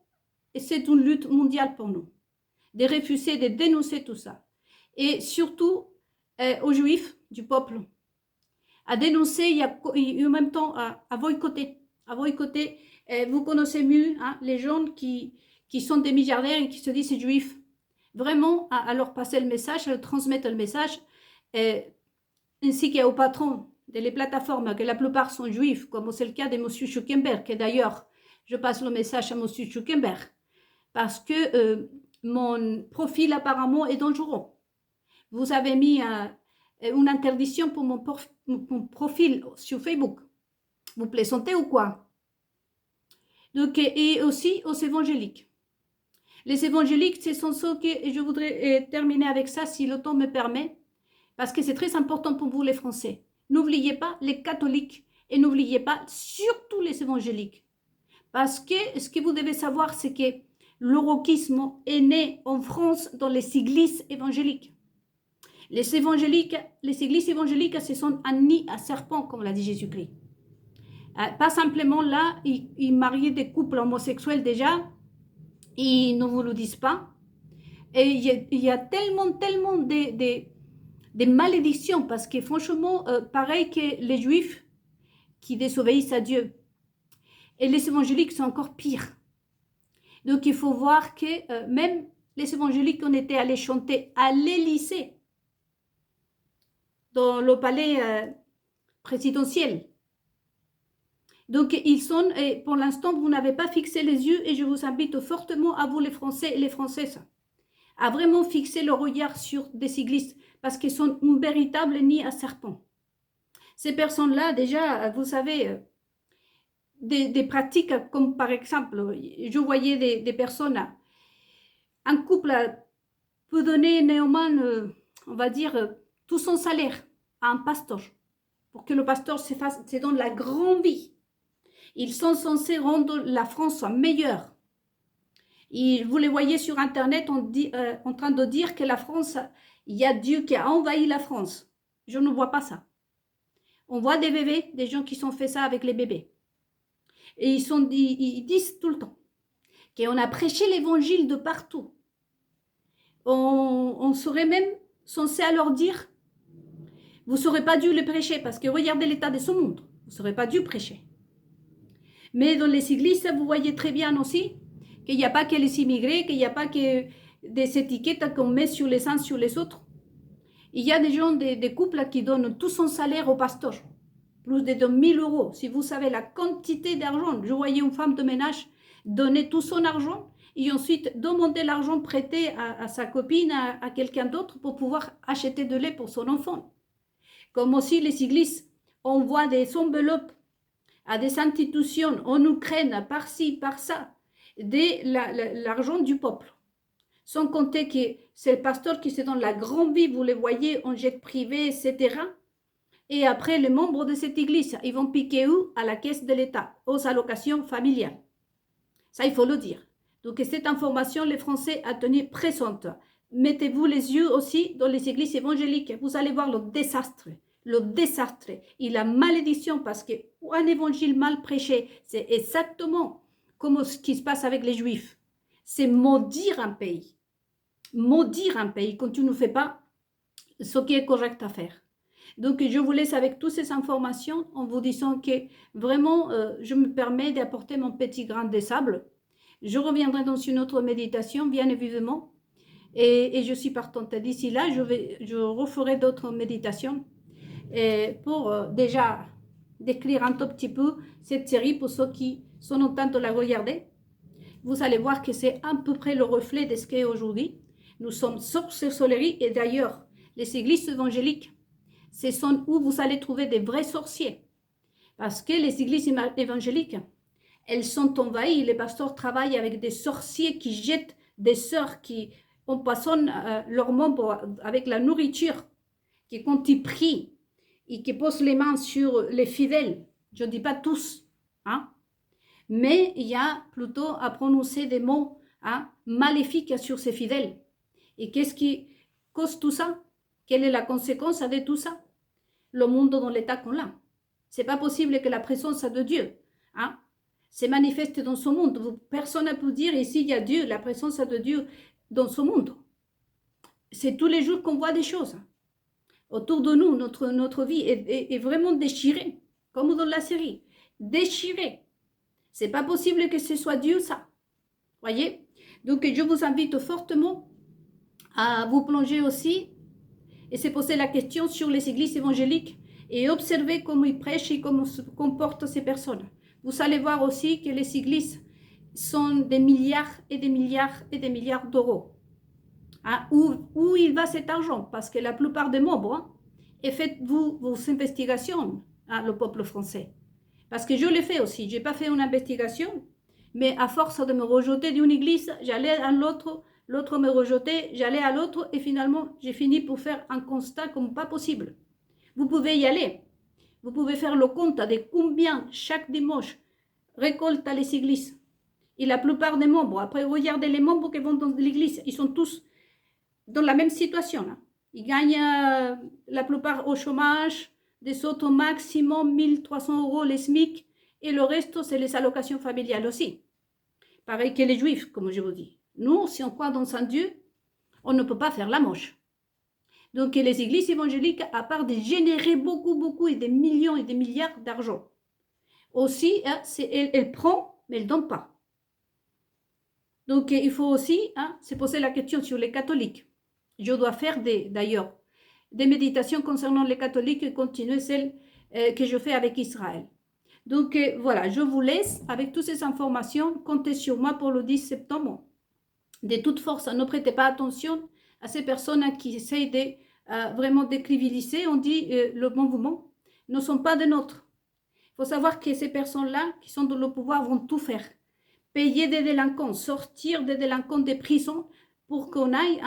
S1: et c'est une lutte mondiale pour nous, de refuser, de dénoncer tout ça. Et surtout aux Juifs du peuple, à dénoncer et en même temps à boycotter. Vous connaissez mieux hein, les gens qui sont des milliardaires et qui se disent juifs. Vraiment, à leur passer le message, à leur transmettre le message, ainsi qu'aux patrons des plateformes, que la plupart sont juifs, comme c'est le cas de M. Zuckerberg, et d'ailleurs, je passe le message à M. Zuckerberg, parce que mon profil apparemment est dangereux. Vous avez mis une interdiction pour mon profil sur Facebook. Vous plaisantez ou quoi? Donc, et aussi aux évangéliques. Les évangéliques, ce sont ceux que, et je voudrais terminer avec ça si le temps me permet, parce que c'est très important pour vous les Français. N'oubliez pas les catholiques et n'oubliez pas surtout les évangéliques. Parce que ce que vous devez savoir, c'est que le wokisme est né en France dans les églises évangéliques. Les églises évangéliques, ce sont un nid à serpent, comme l'a dit Jésus-Christ. Pas simplement là, ils mariaient des couples homosexuels déjà, ils ne vous le disent pas. Et il y a tellement de malédictions, parce que franchement, pareil que les Juifs qui désobéissent à Dieu. Et les évangéliques sont encore pires. Donc il faut voir que même les évangéliques ont été allés chanter à l'Élysée, dans le palais présidentiel. Donc, ils sont, et pour l'instant, vous n'avez pas fixé les yeux et je vous invite fortement à vous, les Français et les Françaises, à vraiment fixer le regard sur des églises parce qu'ils sont un véritable nid à serpents. Ces personnes-là, déjà, vous savez, des pratiques comme par exemple, je voyais des personnes, un couple peut donner néanmoins, on va dire, tout son salaire à un pasteur pour que le pasteur se donne la grande vie. Ils sont censés rendre la France meilleure. Et vous les voyez sur Internet en train de dire que la France, il y a Dieu qui a envahi la France. Je ne vois pas ça. On voit des bébés, des gens qui sont fait ça avec les bébés. Et ils disent tout le temps qu'on a prêché l'évangile de partout. On serait même censé leur dire, vous n'aurez pas dû le prêcher parce que regardez l'état de ce monde. Vous n'aurez pas dû prêcher. Mais dans les églises, vous voyez très bien aussi qu'il n'y a pas que les immigrés, qu'il n'y a pas que des étiquettes qu'on met sur les uns sur les autres. Il y a des gens, des couples qui donnent tout son salaire au pasteur, plus de 2 000 €. Si vous savez la quantité d'argent, je voyais une femme de ménage donner tout son argent et ensuite demander l'argent prêté à sa copine, à quelqu'un d'autre pour pouvoir acheter de lait pour son enfant. Comme aussi les églises envoient des enveloppes à des institutions en Ukraine, par-ci, par-ça, de l'argent du peuple. Sans compter que c'est le pasteur qui se donne la grande vie, vous les voyez en jet privé, etc. Et après, les membres de cette église, ils vont piquer où? À la caisse de l'État, aux allocations familiales. Ça, il faut le dire. Donc, cette information, les Français à tenir présente. Mettez-vous les yeux aussi dans les églises évangéliques. Vous allez voir le désastre et la malédiction parce qu'un évangile mal prêché, c'est exactement comme ce qui se passe avec les Juifs. C'est maudire un pays. Maudire un pays quand tu ne fais pas ce qui est correct à faire. Donc, je vous laisse avec toutes ces informations en vous disant que vraiment, je me permets d'apporter mon petit grain de sable. Je reviendrai dans une autre méditation, bien évidemment, et je suis partante. D'ici là, je referai d'autres méditations pour déjà décrire un tout petit peu cette série pour ceux qui sont en train de la regarder. Vous allez voir que c'est à peu près le reflet de ce qu'est aujourd'hui. Nous sommes sorcellerie et d'ailleurs, les églises évangéliques, ce sont où vous allez trouver des vrais sorciers. Parce que les églises évangéliques, elles sont envahies. Les pasteurs travaillent avec des sorciers qui jettent des sœurs qui empoisonnent leurs membres avec la nourriture, qui quand ils prient et qui posent les mains sur les fidèles, je ne dis pas tous, hein, mais il y a plutôt à prononcer des mots maléfiques sur ces fidèles. Et qu'est-ce qui cause tout ça? Quelle est la conséquence de tout ça? Le monde dans l'état qu'on a. C'est pas possible que la présence de Dieu se manifeste dans ce monde. Personne ne peut dire ici il y a Dieu, la présence de Dieu dans ce monde. C'est tous les jours qu'on voit des choses. Autour de nous, notre vie est vraiment déchirée, comme dans la série. Déchirée. C'est pas possible que ce soit Dieu, ça. Voyez? Donc, je vous invite fortement à vous plonger aussi et se poser la question sur les églises évangéliques et observer comment ils prêchent et comment se comportent ces personnes. Vous allez voir aussi que les églises sont des milliards et des milliards et des milliards d'euros. Où il va cet argent? Parce que la plupart des membres, et faites-vous vos investigations, le peuple français. Parce que je l'ai fait aussi. Je n'ai pas fait une investigation, mais à force de me rejeter d'une église, j'allais à l'autre, l'autre me rejetait, j'allais à l'autre, et finalement, j'ai fini pour faire un constat comme pas possible. Vous pouvez y aller. Vous pouvez faire le compte de combien chaque dimanche récolte à les églises. Et la plupart des membres, après regardez les membres qui vont dans l'église, ils sont tous dans la même situation. Ils gagnent la plupart au chômage, des autres au maximum 1300 € les SMIC, et le reste, c'est les allocations familiales aussi. Pareil que les Juifs, comme je vous dis. Nous, si on croit dans un Dieu, on ne peut pas faire la moche. Donc, les églises évangéliques, à part de générer beaucoup, et des millions et des milliards d'argent, aussi, elle prend, mais elle ne donne pas. Donc, il faut aussi se poser la question sur les catholiques. Je dois faire d'ailleurs des méditations concernant les catholiques et continuer celles que je fais avec Israël. Donc, voilà, je vous laisse avec toutes ces informations. Comptez sur moi pour le 10 septembre. De toute force, ne prêtez pas attention à ces personnes qui essayent de vraiment décriviliser. On dit le bon mouvement ne sont pas des nôtres. Il faut savoir que ces personnes-là qui sont dans le pouvoir vont tout faire. Payer des délinquants, sortir des délinquants des prisons pour qu'on aille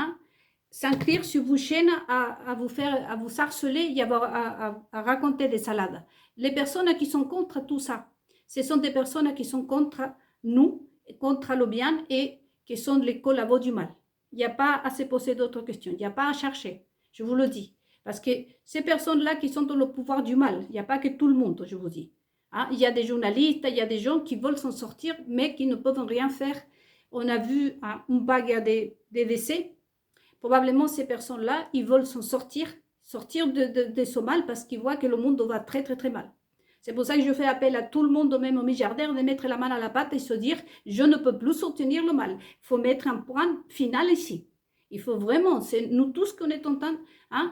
S1: s'inscrire sur vos chaînes à vous harceler et à raconter des salades. Les personnes qui sont contre tout ça, ce sont des personnes qui sont contre nous, contre le bien et qui sont les collabos du mal. Il n'y a pas à se poser d'autres questions, il n'y a pas à chercher, je vous le dis. Parce que ces personnes-là qui sont dans le pouvoir du mal, il n'y a pas que tout le monde, je vous dis. Il y a des journalistes, il y a des gens qui veulent s'en sortir, mais qui ne peuvent rien faire. On a vu une vague des décès. Probablement, ces personnes-là, ils veulent s'en sortir de ce mal parce qu'ils voient que le monde va très mal. C'est pour ça que je fais appel à tout le monde, même aux milliardaires, de mettre la main à la pâte et se dire « je ne peux plus soutenir le mal ». Il faut mettre un point final ici. Il faut vraiment, c'est nous tous qu'on est en train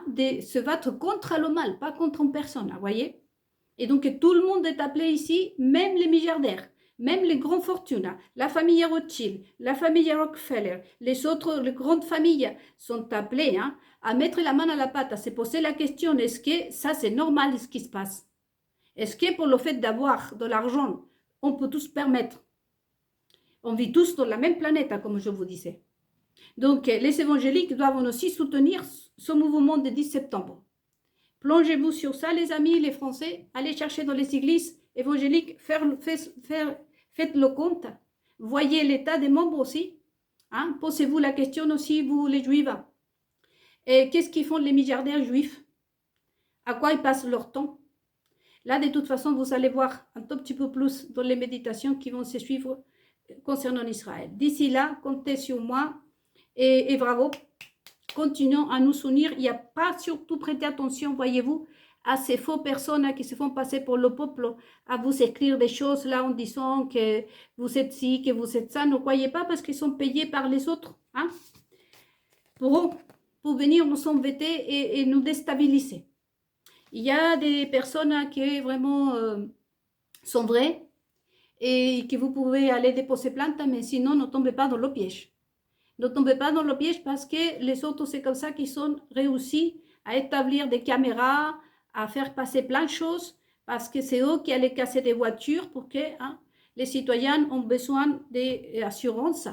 S1: de se battre contre le mal, pas contre une personne, vous voyez. Et donc, tout le monde est appelé ici, même les milliardaires, même les grandes fortunes, la famille Rothschild, la famille Rockefeller, les grandes familles sont appelées à mettre la main à la pâte, à se poser la question, est-ce que ça c'est normal ce qui se passe? Est-ce que pour le fait d'avoir de l'argent, on peut tous permettre? On vit tous sur la même planète, comme je vous disais. Donc, les évangéliques doivent aussi soutenir ce mouvement du 10 septembre. Plongez-vous sur ça, les amis, les Français. Allez chercher dans les églises évangéliques, faites le compte. Voyez l'état des membres aussi. Hein? Posez-vous la question aussi, vous les Juifs. Et qu'est-ce qu'ils font les milliardaires juifs? À quoi ils passent leur temps? Là, de toute façon, vous allez voir un tout petit peu plus dans les méditations qui vont se suivre concernant Israël. D'ici là, comptez sur moi et bravo. Continuons à nous unir. Il n'y a pas surtout prêter attention, voyez-vous, à ces faux personnes qui se font passer pour le peuple, à vous écrire des choses là en disant que vous êtes ci, que vous êtes ça. Ne croyez pas parce qu'ils sont payés par les autres. Hein, pour venir nous embêter et nous déstabiliser. Il y a des personnes qui vraiment sont vraies et que vous pouvez aller déposer plainte, mais sinon ne tombez pas dans le piège. Ne tombez pas dans le piège parce que les autres, c'est comme ça qu'ils sont réussis à établir des caméras, à faire passer plein de choses, parce que c'est eux qui allaient casser des voitures pour que les citoyens ont besoin d'assurance.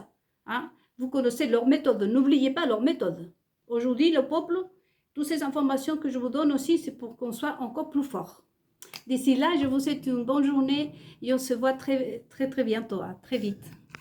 S1: Hein. Vous connaissez leur méthode, n'oubliez pas leur méthode. Aujourd'hui, le peuple, toutes ces informations que je vous donne aussi, c'est pour qu'on soit encore plus fort. D'ici là, je vous souhaite une bonne journée et on se voit très, très, très bientôt, très vite.